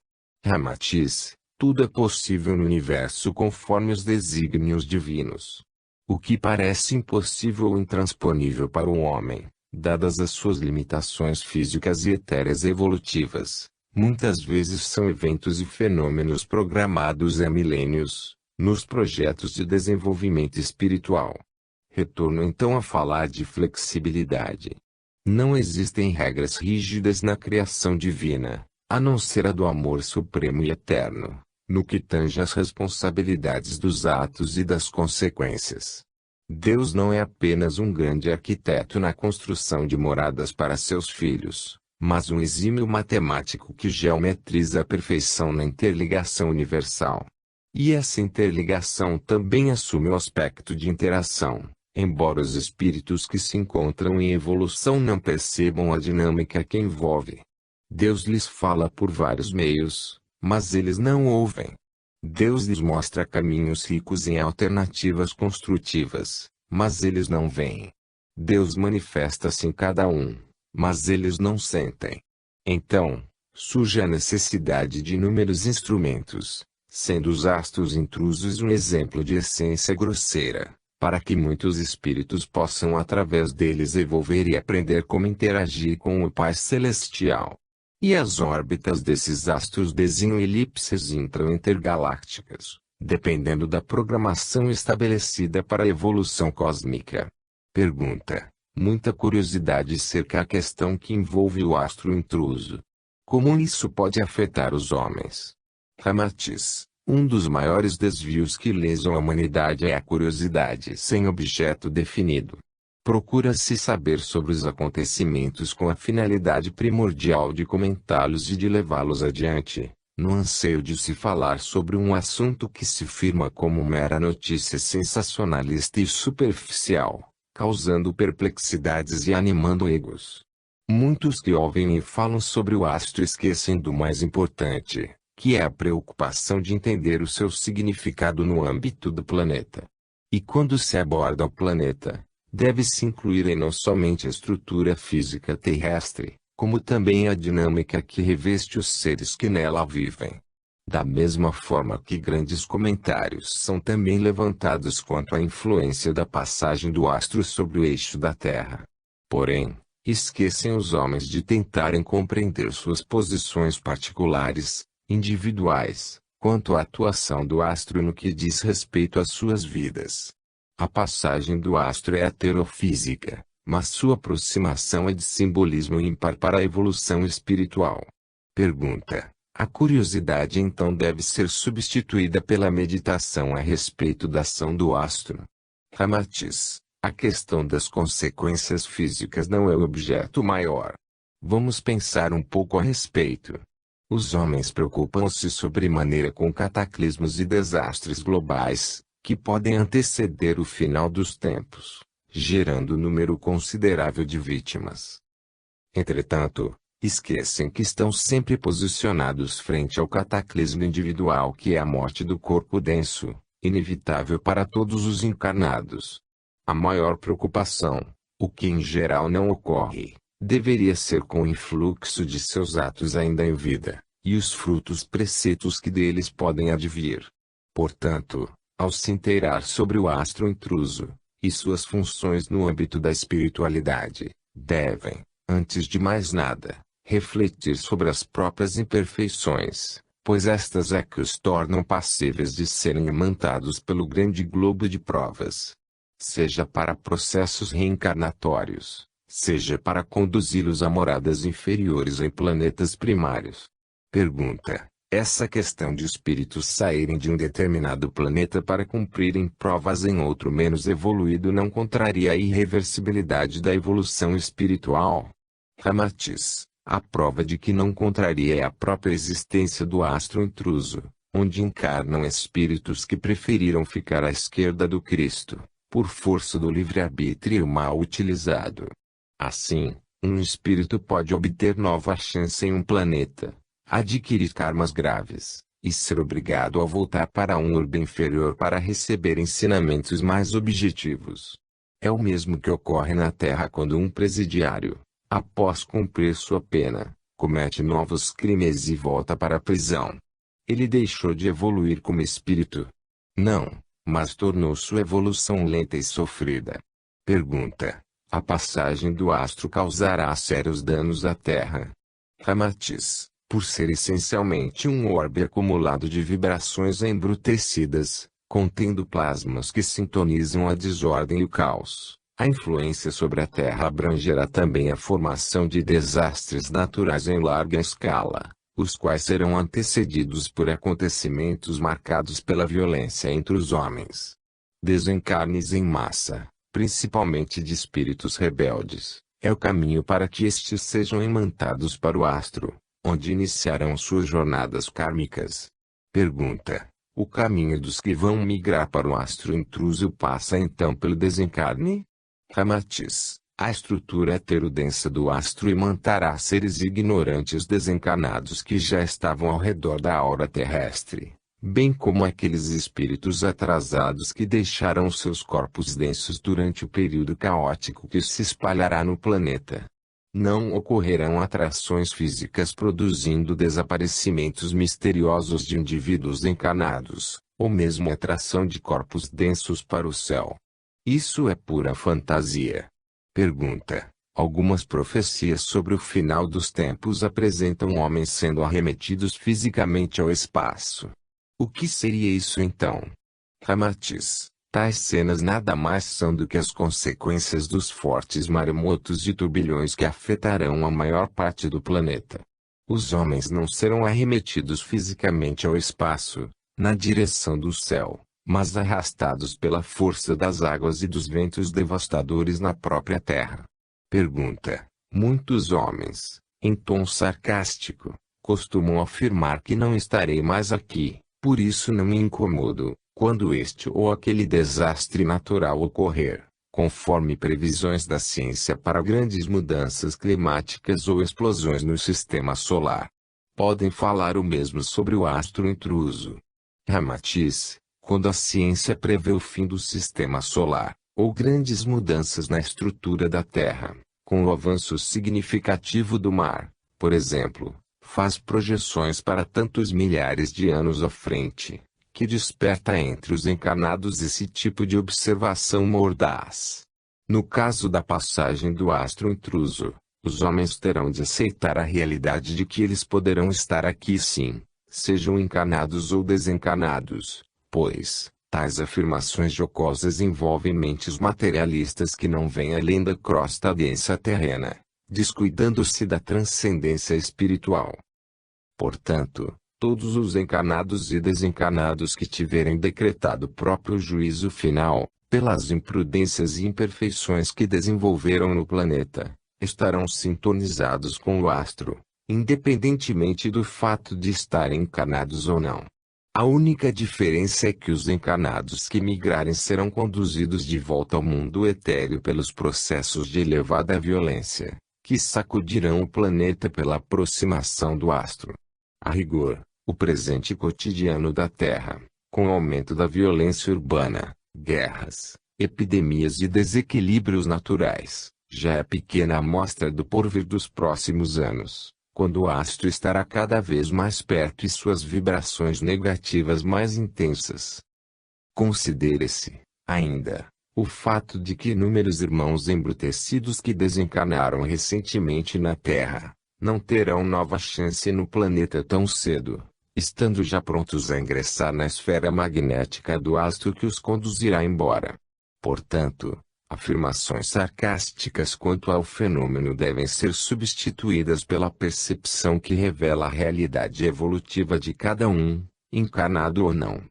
Ramatiz: tudo é possível no universo conforme os desígnios divinos. O que parece impossível ou intransponível para o homem, dadas as suas limitações físicas e etéreas evolutivas, muitas vezes são eventos e fenômenos programados há milênios, nos projetos de desenvolvimento espiritual. Retorno então a falar de flexibilidade. Não existem regras rígidas na criação divina, a não ser a do amor supremo e eterno, no que tange às responsabilidades dos atos e das consequências. Deus não é apenas um grande arquiteto na construção de moradas para seus filhos, mas um exímio matemático que geometriza a perfeição na interligação universal. E essa interligação também assume o aspecto de interação, embora os espíritos que se encontram em evolução não percebam a dinâmica que envolve. Deus lhes fala por vários meios, mas eles não ouvem. Deus lhes mostra caminhos ricos em alternativas construtivas, mas eles não veem. Deus manifesta-se em cada um, mas eles não sentem. Então, surge a necessidade de inúmeros instrumentos, sendo os astros intrusos um exemplo de essência grosseira, para que muitos espíritos possam através deles evolver e aprender como interagir com o Pai Celestial. E as órbitas desses astros desenham elipses intra-intergalácticas, dependendo da programação estabelecida para a evolução cósmica. Pergunta: muita curiosidade cerca a questão que envolve o astro intruso. Como isso pode afetar os homens? Ramatiz: um dos maiores desvios que lesam a humanidade é a curiosidade sem objeto definido. Procura-se saber sobre os acontecimentos com a finalidade primordial de comentá-los e de levá-los adiante, no anseio de se falar sobre um assunto que se firma como mera notícia sensacionalista e superficial, causando perplexidades e animando egos. Muitos que ouvem e falam sobre o astro esquecem do mais importante, que é a preocupação de entender o seu significado no âmbito do planeta. E quando se aborda o planeta, deve-se incluir não somente a estrutura física terrestre, como também a dinâmica que reveste os seres que nela vivem. Da mesma forma que grandes comentários são também levantados quanto à influência da passagem do astro sobre o eixo da Terra. Porém, esquecem os homens de tentarem compreender suas posições particulares, individuais, quanto à atuação do astro no que diz respeito às suas vidas. A passagem do astro é aterofísica, mas sua aproximação é de simbolismo ímpar para a evolução espiritual. Pergunta: a curiosidade então deve ser substituída pela meditação a respeito da ação do astro? Ramatiz: a questão das consequências físicas não é o objeto maior. Vamos pensar um pouco a respeito. Os homens preocupam-se sobremaneira com cataclismos e desastres globais, que podem anteceder o final dos tempos, gerando número considerável de vítimas. Entretanto, esquecem que estão sempre posicionados frente ao cataclismo individual que é a morte do corpo denso, inevitável para todos os encarnados. A maior preocupação, o que em geral não ocorre, deveria ser com o influxo de seus atos ainda em vida, e os frutos preceitos que deles podem advir. Portanto, ao se inteirar sobre o astro intruso, e suas funções no âmbito da espiritualidade, devem, antes de mais nada, refletir sobre as próprias imperfeições, pois estas é que os tornam passíveis de serem imantados pelo grande globo de provas. Seja para processos reencarnatórios, seja para conduzi-los a moradas inferiores em planetas primários. Pergunta: essa questão de espíritos saírem de um determinado planeta para cumprirem provas em outro menos evoluído não contraria a irreversibilidade da evolução espiritual? Ramatiz, a prova de que não contraria é a própria existência do astro intruso, onde encarnam espíritos que preferiram ficar à esquerda do Cristo, por força do livre-arbítrio mal utilizado. Assim, um espírito pode obter nova chance em um planeta, adquirir karmas graves, e ser obrigado a voltar para um orbe inferior para receber ensinamentos mais objetivos. É o mesmo que ocorre na Terra quando um presidiário, após cumprir sua pena, comete novos crimes e volta para a prisão. Ele deixou de evoluir como espírito? Não, mas tornou sua evolução lenta e sofrida. Pergunta: a passagem do astro causará sérios danos à Terra? Ramatiz, por ser essencialmente um orbe acumulado de vibrações embrutecidas, contendo plasmas que sintonizam a desordem e o caos, a influência sobre a Terra abrangerá também a formação de desastres naturais em larga escala, os quais serão antecedidos por acontecimentos marcados pela violência entre os homens. Desencarnes em massa, principalmente de espíritos rebeldes, é o caminho para que estes sejam imantados para o astro, onde iniciarão suas jornadas kármicas. Pergunta: o caminho dos que vão migrar para o astro intruso passa então pelo desencarne? Ramatiz, a estrutura heterodensa do astro imantará seres ignorantes desencarnados que já estavam ao redor da aura terrestre, bem como aqueles espíritos atrasados que deixaram seus corpos densos durante o período caótico que se espalhará no planeta. Não ocorrerão atrações físicas produzindo desaparecimentos misteriosos de indivíduos encarnados, ou mesmo atração de corpos densos para o céu. Isso é pura fantasia. Pergunta: algumas profecias sobre o final dos tempos apresentam homens sendo arremetidos fisicamente ao espaço. O que seria isso então? Ramatiz, tais cenas nada mais são do que as consequências dos fortes maremotos de turbilhões que afetarão a maior parte do planeta. Os homens não serão arremetidos fisicamente ao espaço, na direção do céu, mas arrastados pela força das águas e dos ventos devastadores na própria terra. Pergunta: muitos homens, em tom sarcástico, costumam afirmar que não estarei mais aqui, por isso não me incomodo, quando este ou aquele desastre natural ocorrer, conforme previsões da ciência para grandes mudanças climáticas ou explosões no sistema solar. Podem falar o mesmo sobre o astro intruso. Ramatiz, quando a ciência prevê o fim do sistema solar, ou grandes mudanças na estrutura da Terra, com o avanço significativo do mar, por exemplo, faz projeções para tantos milhares de anos à frente, que desperta entre os encarnados esse tipo de observação mordaz. No caso da passagem do astro intruso, os homens terão de aceitar a realidade de que eles poderão estar aqui sim, sejam encarnados ou desencarnados, pois tais afirmações jocosas envolvem mentes materialistas que não veem além da crosta densa terrena, descuidando-se da transcendência espiritual. Portanto, todos os encarnados e desencarnados que tiverem decretado o próprio juízo final, pelas imprudências e imperfeições que desenvolveram no planeta, estarão sintonizados com o astro, independentemente do fato de estarem encarnados ou não. A única diferença é que os encarnados que migrarem serão conduzidos de volta ao mundo etéreo pelos processos de elevada violência, que sacudirão o planeta pela aproximação do astro. A rigor, o presente cotidiano da Terra, com o aumento da violência urbana, guerras, epidemias e desequilíbrios naturais, já é pequena amostra do porvir dos próximos anos, quando o astro estará cada vez mais perto e suas vibrações negativas mais intensas. Considere-se, ainda, o fato de que inúmeros irmãos embrutecidos que desencarnaram recentemente na Terra, não terão nova chance no planeta tão cedo, estando já prontos a ingressar na esfera magnética do astro que os conduzirá embora. Portanto, afirmações sarcásticas quanto ao fenômeno devem ser substituídas pela percepção que revela a realidade evolutiva de cada um, encarnado ou não.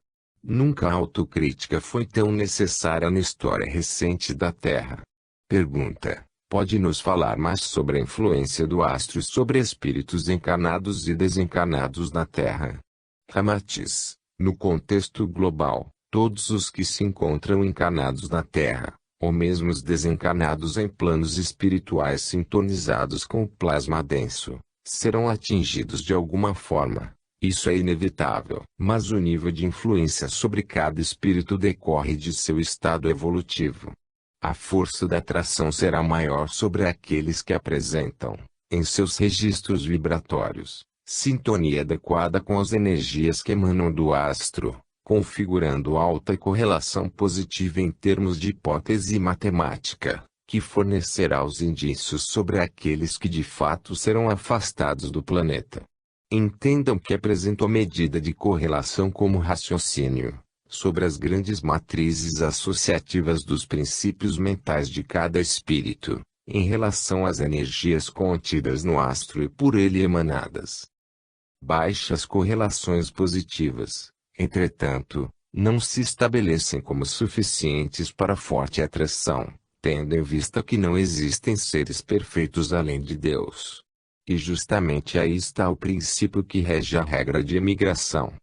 Nunca a autocrítica foi tão necessária na história recente da Terra. Pergunta: pode nos falar mais sobre a influência do astro sobre espíritos encarnados e desencarnados na Terra? Ramatiz, no contexto global, todos os que se encontram encarnados na Terra, ou mesmo os desencarnados em planos espirituais sintonizados com o plasma denso, serão atingidos de alguma forma. Isso é inevitável. Mas o nível de influência sobre cada espírito decorre de seu estado evolutivo. A força da atração será maior sobre aqueles que apresentam, em seus registros vibratórios, sintonia adequada com as energias que emanam do astro, configurando alta correlação positiva em termos de hipótese matemática, que fornecerá os indícios sobre aqueles que de fato serão afastados do planeta. Entendam que apresento a medida de correlação como raciocínio sobre as grandes matrizes associativas dos princípios mentais de cada espírito, em relação às energias contidas no astro e por ele emanadas. Baixas correlações positivas, entretanto, não se estabelecem como suficientes para forte atração, tendo em vista que não existem seres perfeitos além de Deus. E justamente aí está o princípio que rege a regra de emigração,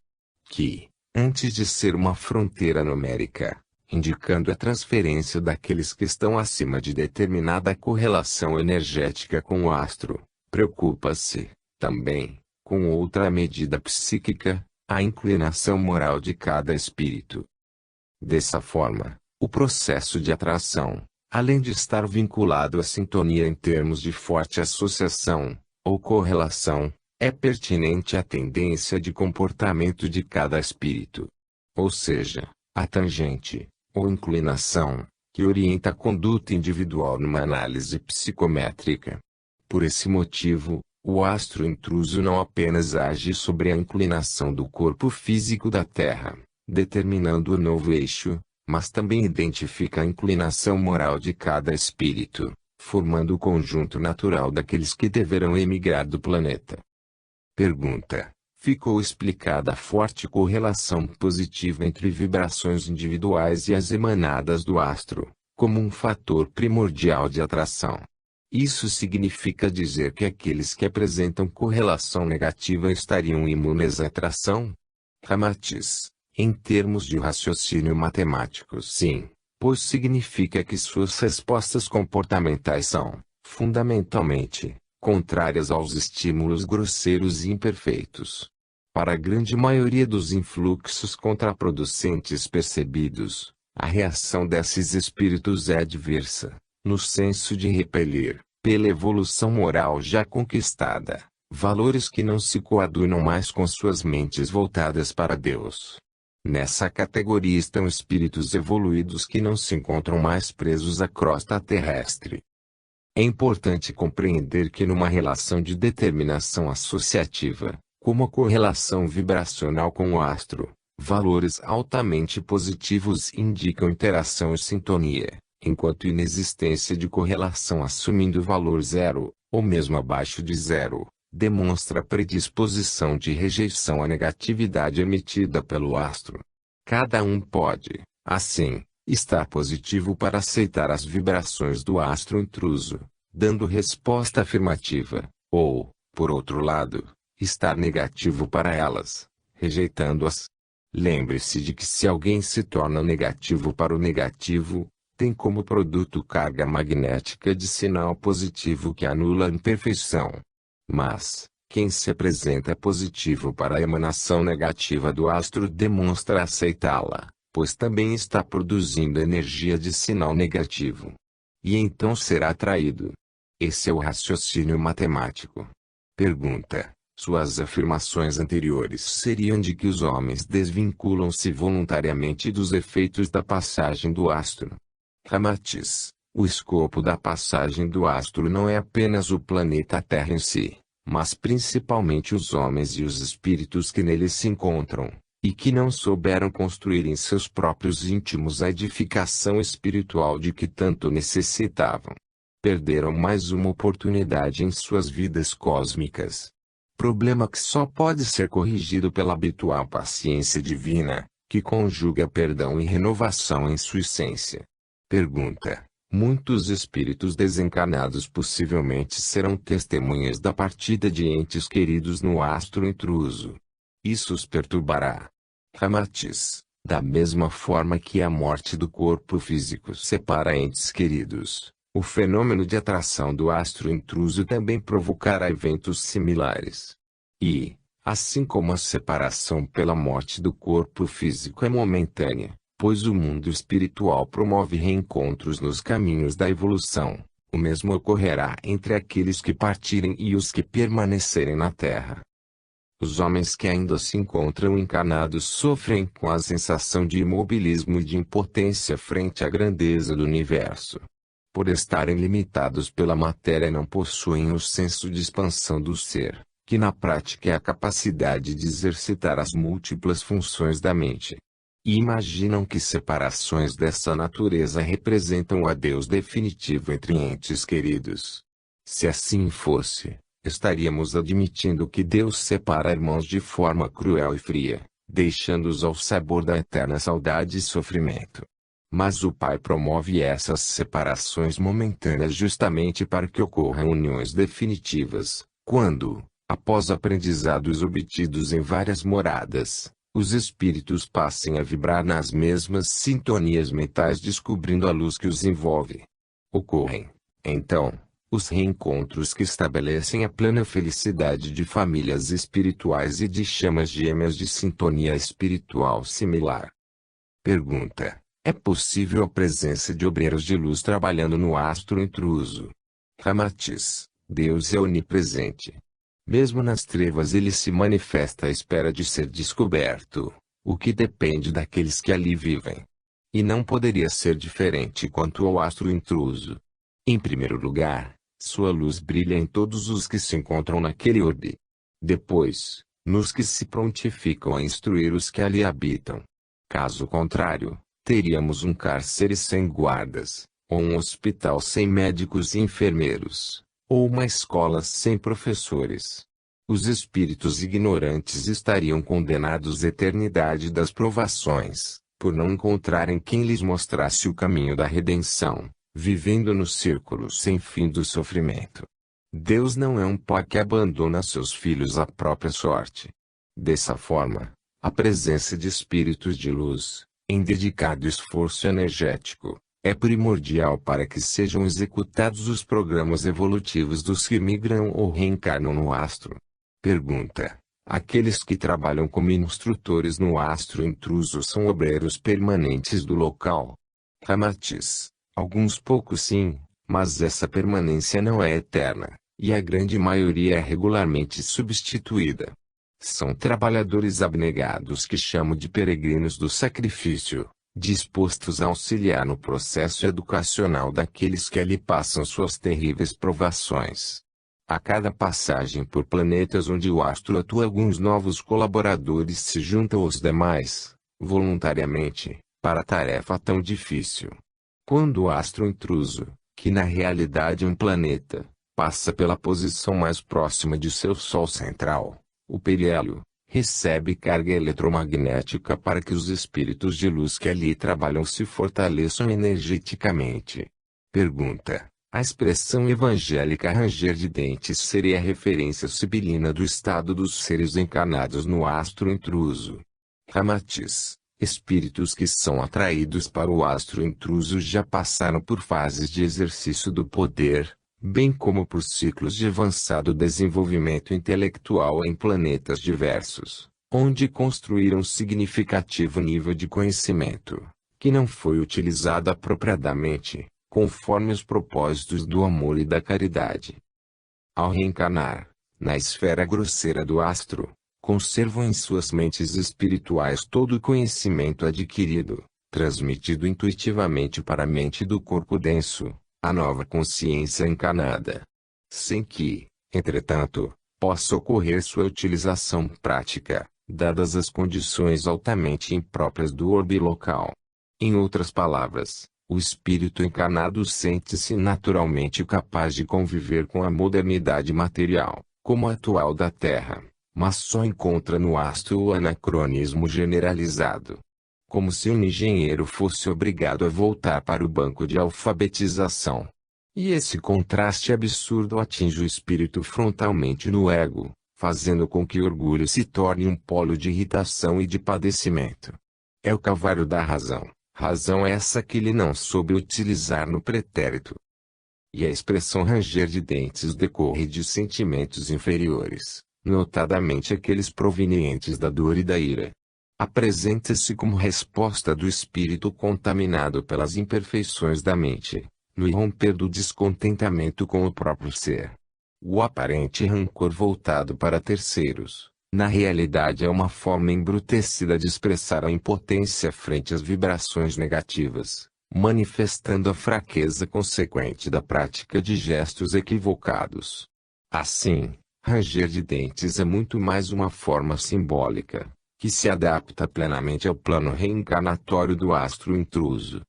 que, antes de ser uma fronteira numérica, indicando a transferência daqueles que estão acima de determinada correlação energética com o astro, preocupa-se, também, com outra medida psíquica, a inclinação moral de cada espírito. Dessa forma, o processo de atração, além de estar vinculado à sintonia em termos de forte associação, ou correlação, é pertinente à tendência de comportamento de cada espírito. Ou seja, a tangente, ou inclinação, que orienta a conduta individual numa análise psicométrica. Por esse motivo, o astro intruso não apenas age sobre a inclinação do corpo físico da Terra, determinando o novo eixo, mas também identifica a inclinação moral de cada espírito, formando o conjunto natural daqueles que deverão emigrar do planeta. Pergunta: ficou explicada a forte correlação positiva entre vibrações individuais e as emanadas do astro, como um fator primordial de atração. Isso significa dizer que aqueles que apresentam correlação negativa estariam imunes à atração? Ramatiz: em termos de raciocínio matemático, sim, pois significa que suas respostas comportamentais são, fundamentalmente, contrárias aos estímulos grosseiros e imperfeitos. Para a grande maioria dos influxos contraproducentes percebidos, a reação desses espíritos é adversa, no senso de repelir, pela evolução moral já conquistada, valores que não se coadunam mais com suas mentes voltadas para Deus. Nessa categoria estão espíritos evoluídos que não se encontram mais presos à crosta terrestre. É importante compreender que numa relação de determinação associativa, como a correlação vibracional com o astro, valores altamente positivos indicam interação e sintonia, enquanto inexistência de correlação assumindo valor zero, ou mesmo abaixo de zero, demonstra predisposição de rejeição à negatividade emitida pelo astro. Cada um pode, assim, estar positivo para aceitar as vibrações do astro intruso, dando resposta afirmativa, ou, por outro lado, estar negativo para elas, rejeitando-as. Lembre-se de que se alguém se torna negativo para o negativo, tem como produto carga magnética de sinal positivo que anula a imperfeição. Mas, quem se apresenta positivo para a emanação negativa do astro demonstra aceitá-la, pois também está produzindo energia de sinal negativo. E então será atraído. Esse é o raciocínio matemático. Pergunta: suas afirmações anteriores seriam de que os homens desvinculam-se voluntariamente dos efeitos da passagem do astro. Ramatiz: o escopo da passagem do astro não é apenas o planeta Terra em si, mas principalmente os homens e os espíritos que nele se encontram, e que não souberam construir em seus próprios íntimos a edificação espiritual de que tanto necessitavam. Perderam mais uma oportunidade em suas vidas cósmicas. Problema que só pode ser corrigido pela habitual paciência divina, que conjuga perdão e renovação em sua essência. Pergunta: Muitos espíritos desencarnados possivelmente serão testemunhas da partida de entes queridos no astro intruso. Isso os perturbará. Ramatiz, da mesma forma que a morte do corpo físico separa entes queridos, o fenômeno de atração do astro intruso também provocará eventos similares. E, assim como a separação pela morte do corpo físico é momentânea, pois o mundo espiritual promove reencontros nos caminhos da evolução, o mesmo ocorrerá entre aqueles que partirem e os que permanecerem na Terra. Os homens que ainda se encontram encarnados sofrem com a sensação de imobilismo e de impotência frente à grandeza do universo. Por estarem limitados pela matéria, não possuem o senso de expansão do ser, que na prática é a capacidade de exercitar as múltiplas funções da mente. E imaginam que separações dessa natureza representam o adeus definitivo entre entes queridos. Se assim fosse, estaríamos admitindo que Deus separa irmãos de forma cruel e fria, deixando-os ao sabor da eterna saudade e sofrimento. Mas o Pai promove essas separações momentâneas justamente para que ocorram uniões definitivas, quando, após aprendizados obtidos em várias moradas, os espíritos passem a vibrar nas mesmas sintonias mentais, descobrindo a luz que os envolve. Ocorrem, então, os reencontros que estabelecem a plena felicidade de famílias espirituais e de chamas gêmeas de sintonia espiritual similar. Pergunta: é possível a presença de obreiros de luz trabalhando no astro intruso? Ramatiz: Deus é onipresente. Mesmo nas trevas ele se manifesta à espera de ser descoberto, o que depende daqueles que ali vivem. E não poderia ser diferente quanto ao astro intruso. Em primeiro lugar, sua luz brilha em todos os que se encontram naquele orbe. Depois, nos que se prontificam a instruir os que ali habitam. Caso contrário, teríamos um cárcere sem guardas, ou um hospital sem médicos e enfermeiros, ou uma escola sem professores. Os espíritos ignorantes estariam condenados à eternidade das provações, por não encontrarem quem lhes mostrasse o caminho da redenção, vivendo no círculo sem fim do sofrimento. Deus não é um pai que abandona seus filhos à própria sorte. Dessa forma, a presença de espíritos de luz, em dedicado esforço energético, é primordial para que sejam executados os programas evolutivos dos que migram ou reencarnam no astro. Pergunta: aqueles que trabalham como instrutores no astro intruso são obreiros permanentes do local? Ramatiz: alguns poucos sim, mas essa permanência não é eterna, e a grande maioria é regularmente substituída. São trabalhadores abnegados que chamo de peregrinos do sacrifício, dispostos a auxiliar no processo educacional daqueles que ali passam suas terríveis provações. A cada passagem por planetas onde o astro atua, alguns novos colaboradores se juntam aos demais, voluntariamente, para a tarefa tão difícil. Quando o astro intruso, que na realidade é um planeta, passa pela posição mais próxima de seu Sol central, o periélio, recebe carga eletromagnética para que os espíritos de luz que ali trabalham se fortaleçam energeticamente. Pergunta: a expressão evangélica ranger de dentes seria a referência sibilina do estado dos seres encarnados no astro intruso? Ramatiz: espíritos que são atraídos para o astro intruso já passaram por fases de exercício do poder, bem como por ciclos de avançado desenvolvimento intelectual em planetas diversos, onde construíram significativo nível de conhecimento, que não foi utilizado apropriadamente, conforme os propósitos do amor e da caridade. Ao reencarnar, na esfera grosseira do astro, conservam em suas mentes espirituais todo o conhecimento adquirido, transmitido intuitivamente para a mente do corpo denso, a nova consciência encarnada. Sem que, entretanto, possa ocorrer sua utilização prática, dadas as condições altamente impróprias do orbe local. Em outras palavras, o espírito encarnado sente-se naturalmente capaz de conviver com a modernidade material, como a atual da Terra, mas só encontra no astro o anacronismo generalizado. como se um engenheiro fosse obrigado a voltar para o banco de alfabetização. E esse contraste absurdo atinge o espírito frontalmente no ego, fazendo com que o orgulho se torne um polo de irritação e de padecimento. É o calvário da razão, razão essa que ele não soube utilizar no pretérito. E a expressão ranger de dentes decorre de sentimentos inferiores, notadamente aqueles provenientes da dor e da ira. Apresenta-se como resposta do espírito contaminado pelas imperfeições da mente, no irromper do descontentamento com o próprio ser. O aparente rancor voltado para terceiros, na realidade é uma forma embrutecida de expressar a impotência frente às vibrações negativas, manifestando a fraqueza consequente da prática de gestos equivocados. Assim, ranger de dentes é muito mais uma forma simbólica, que se adapta plenamente ao plano reencarnatório do astro intruso.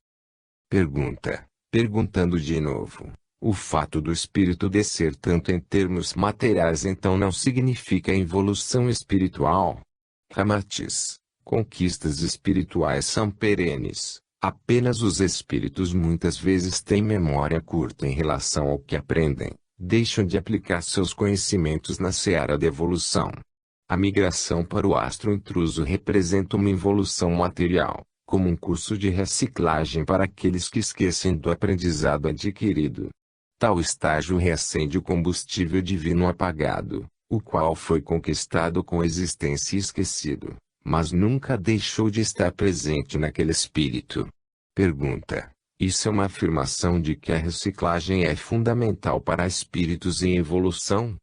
Pergunta. Perguntando de novo, o fato do espírito descer tanto em termos materiais então não significa evolução espiritual? Ramatiz. Conquistas espirituais são perenes, apenas os espíritos muitas vezes têm memória curta em relação ao que aprendem, deixam de aplicar seus conhecimentos na seara da evolução. A migração para o astro intruso representa uma evolução material, como um curso de reciclagem para aqueles que esquecem do aprendizado adquirido. Tal estágio reacende o combustível divino apagado, o qual foi conquistado com existência e esquecido, mas nunca deixou de estar presente naquele espírito. Pergunta. Isso é uma afirmação de que a reciclagem é fundamental para espíritos em evolução?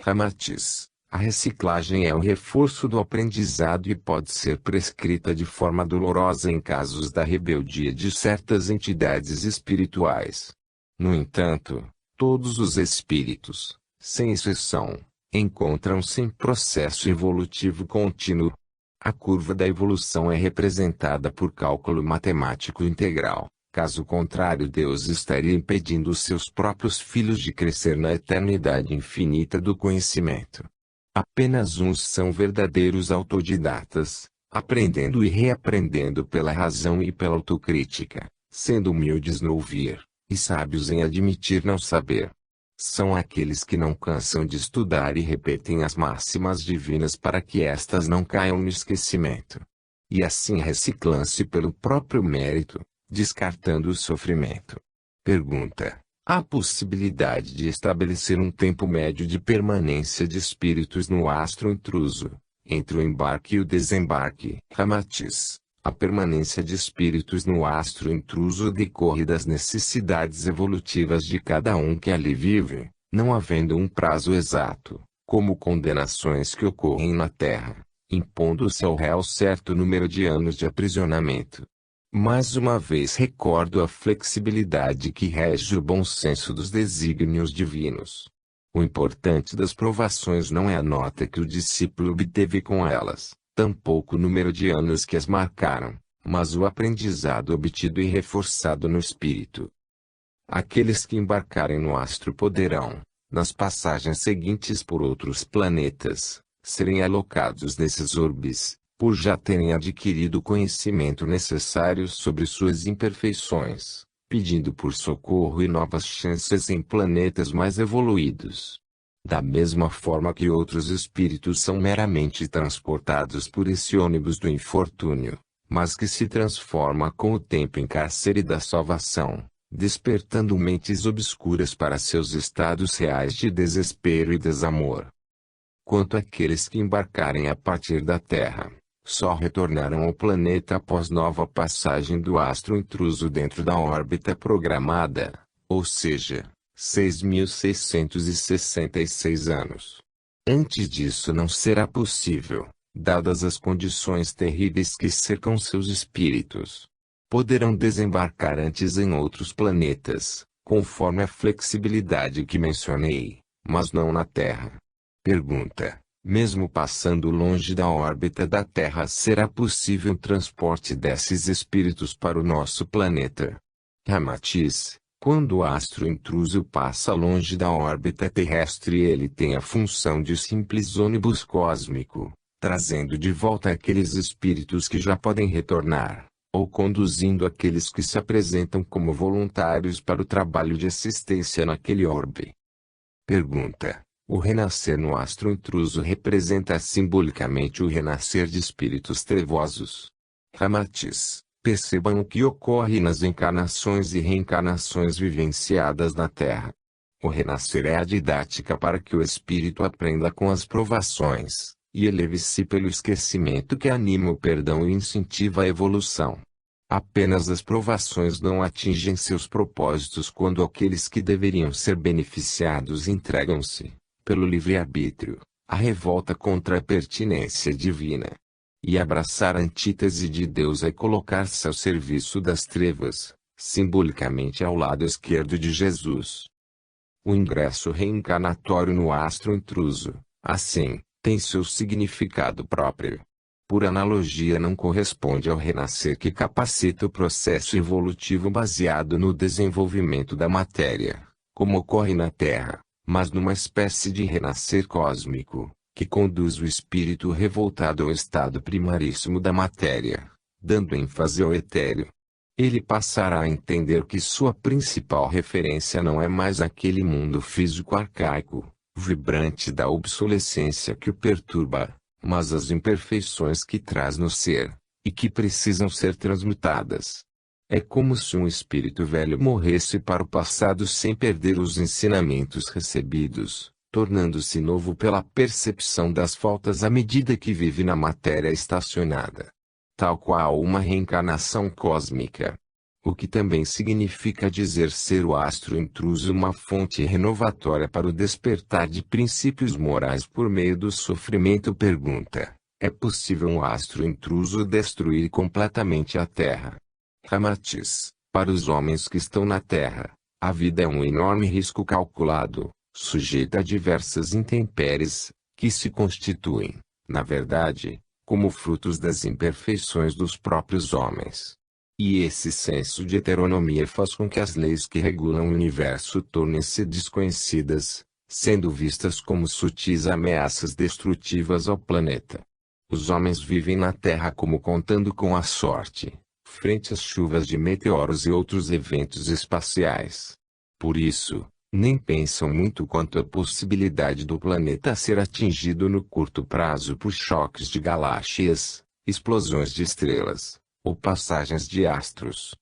Ramatiz. A reciclagem é o reforço do aprendizado e pode ser prescrita de forma dolorosa em casos da rebeldia de certas entidades espirituais. No entanto, todos os espíritos, sem exceção, encontram-se em processo evolutivo contínuo. A curva da evolução é representada por cálculo matemático integral, caso contrário Deus estaria impedindo os seus próprios filhos de crescer na eternidade infinita do conhecimento. Apenas uns são verdadeiros autodidatas, aprendendo e reaprendendo pela razão e pela autocrítica, sendo humildes no ouvir, e sábios em admitir não saber. São aqueles que não cansam de estudar e repetem as máximas divinas para que estas não caiam no esquecimento. E assim reciclam-se pelo próprio mérito, descartando o sofrimento. Pergunta. Há possibilidade de estabelecer um tempo médio de permanência de espíritos no astro intruso, entre o embarque e o desembarque? Ramatiz. A permanência de espíritos no astro intruso decorre das necessidades evolutivas de cada um que ali vive, não havendo um prazo exato, como condenações que ocorrem na Terra, impondo-se ao réu certo número de anos de aprisionamento. Mais uma vez recordo a flexibilidade que rege o bom senso dos desígnios divinos. O importante das provações não é a nota que o discípulo obteve com elas, tampouco o número de anos que as marcaram, mas o aprendizado obtido e reforçado no espírito. Aqueles que embarcarem no astro poderão, nas passagens seguintes por outros planetas, serem alocados nesses orbes, por já terem adquirido o conhecimento necessário sobre suas imperfeições, pedindo por socorro e novas chances em planetas mais evoluídos. Da mesma forma que outros espíritos são meramente transportados por esse ônibus do infortúnio, mas que se transforma com o tempo em cárcere da salvação, despertando mentes obscuras para seus estados reais de desespero e desamor. Quanto àqueles que embarcarem a partir da Terra, só retornarão ao planeta após nova passagem do astro intruso dentro da órbita programada, ou seja, 6.666 anos. Antes disso não será possível, dadas as condições terríveis que cercam seus espíritos. Poderão desembarcar antes em outros planetas, conforme a flexibilidade que mencionei, mas não na Terra. Pergunta. Mesmo passando longe da órbita da Terra será possível o transporte desses espíritos para o nosso planeta? Ramatiz, quando o astro intruso passa longe da órbita terrestre ele tem a função de simples ônibus cósmico, trazendo de volta aqueles espíritos que já podem retornar, ou conduzindo aqueles que se apresentam como voluntários para o trabalho de assistência naquele orbe. Pergunta: o renascer no astro intruso representa simbolicamente o renascer de espíritos trevosos? Ramatiz: percebam o que ocorre nas encarnações e reencarnações vivenciadas na Terra. O renascer é a didática para que o espírito aprenda com as provações, e eleve-se pelo esquecimento que anima o perdão e incentiva a evolução. Apenas as provações não atingem seus propósitos quando aqueles que deveriam ser beneficiados entregam-se, pelo livre-arbítrio, à revolta contra a pertinência divina. E abraçar a antítese de Deus é colocar-se ao serviço das trevas, simbolicamente ao lado esquerdo de Jesus. O ingresso reencarnatório no astro intruso, assim, tem seu significado próprio. Por analogia, não corresponde ao renascer que capacita o processo evolutivo baseado no desenvolvimento da matéria, como ocorre na Terra, mas numa espécie de renascer cósmico, que conduz o espírito revoltado ao estado primaríssimo da matéria, dando ênfase ao etéreo. Ele passará a entender que sua principal referência não é mais aquele mundo físico arcaico, vibrante da obsolescência que o perturba, mas as imperfeições que traz no ser, e que precisam ser transmutadas. É como se um espírito velho morresse para o passado sem perder os ensinamentos recebidos, tornando-se novo pela percepção das faltas à medida que vive na matéria estacionada. Tal qual uma reencarnação cósmica. O que também significa dizer ser o astro intruso uma fonte renovatória para o despertar de princípios morais por meio do sofrimento. Pergunta: é possível um astro intruso destruir completamente a Terra? Ramatiz: para os homens que estão na Terra, a vida é um enorme risco calculado, sujeita a diversas intempéries, que se constituem, na verdade, como frutos das imperfeições dos próprios homens. E esse senso de heteronomia faz com que as leis que regulam o universo tornem-se desconhecidas, sendo vistas como sutis ameaças destrutivas ao planeta. Os homens vivem na Terra como contando com a sorte, frente às chuvas de meteoros e outros eventos espaciais. Por isso, nem pensam muito quanto à possibilidade do planeta ser atingido no curto prazo por choques de galáxias, explosões de estrelas, ou passagens de astros.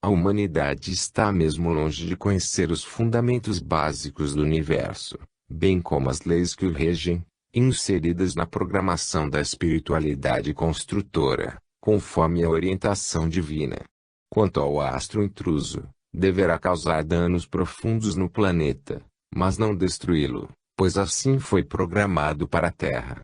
A humanidade está mesmo longe de conhecer os fundamentos básicos do universo, bem como as leis que o regem, inseridas na programação da espiritualidade construtora, conforme a orientação divina. Quanto ao astro intruso, deverá causar danos profundos no planeta, mas não destruí-lo, pois assim foi programado para a Terra.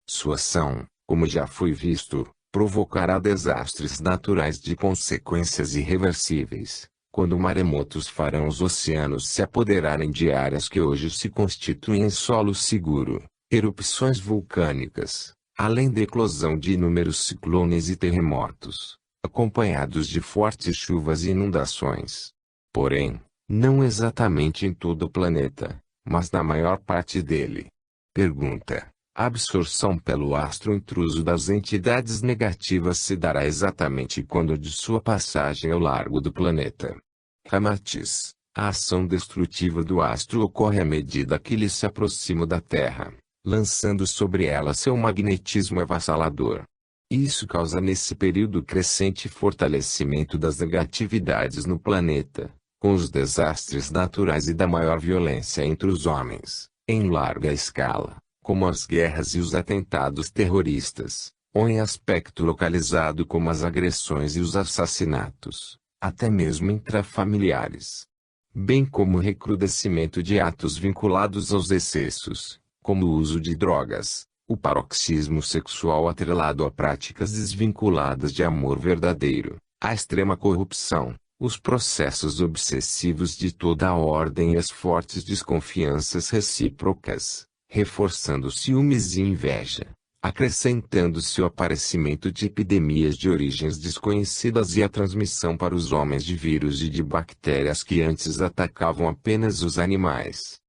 Sua ação, como já foi visto, provocará desastres naturais de consequências irreversíveis, quando maremotos farão os oceanos se apoderarem de áreas que hoje se constituem em solo seguro, erupções vulcânicas, além da eclosão de inúmeros ciclones e terremotos, acompanhados de fortes chuvas e inundações. Porém, não exatamente em todo o planeta, mas na maior parte dele. Pergunta: a absorção pelo astro intruso das entidades negativas se dará exatamente quando de sua passagem ao largo do planeta? Ramatiz: a ação destrutiva do astro ocorre à medida que ele se aproxima da Terra, lançando sobre ela seu magnetismo avassalador. Isso causa nesse período crescente fortalecimento das negatividades no planeta, com os desastres naturais e da maior violência entre os homens, em larga escala, como as guerras e os atentados terroristas, ou em aspecto localizado como as agressões e os assassinatos, até mesmo intrafamiliares. Bem como o recrudescimento de atos vinculados aos excessos, como o uso de drogas, o paroxismo sexual atrelado a práticas desvinculadas de amor verdadeiro, a extrema corrupção, os processos obsessivos de toda a ordem e as fortes desconfianças recíprocas, reforçando ciúmes e inveja, acrescentando-se o aparecimento de epidemias de origens desconhecidas e a transmissão para os homens de vírus e de bactérias que antes atacavam apenas os animais.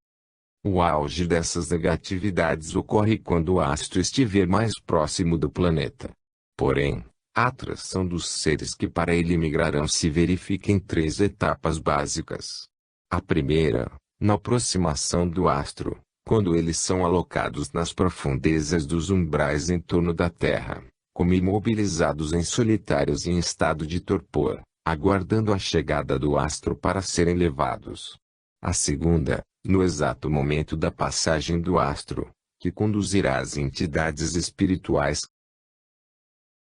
O auge dessas negatividades ocorre quando o astro estiver mais próximo do planeta. Porém, a atração dos seres que para ele migrarão se verifica em 3 etapas básicas. A primeira, na aproximação do astro, quando eles são alocados nas profundezas dos umbrais em torno da Terra, como imobilizados em solitários e em estado de torpor, aguardando a chegada do astro para serem levados. A segunda, no exato momento da passagem do astro, que conduzirá as entidades espirituais,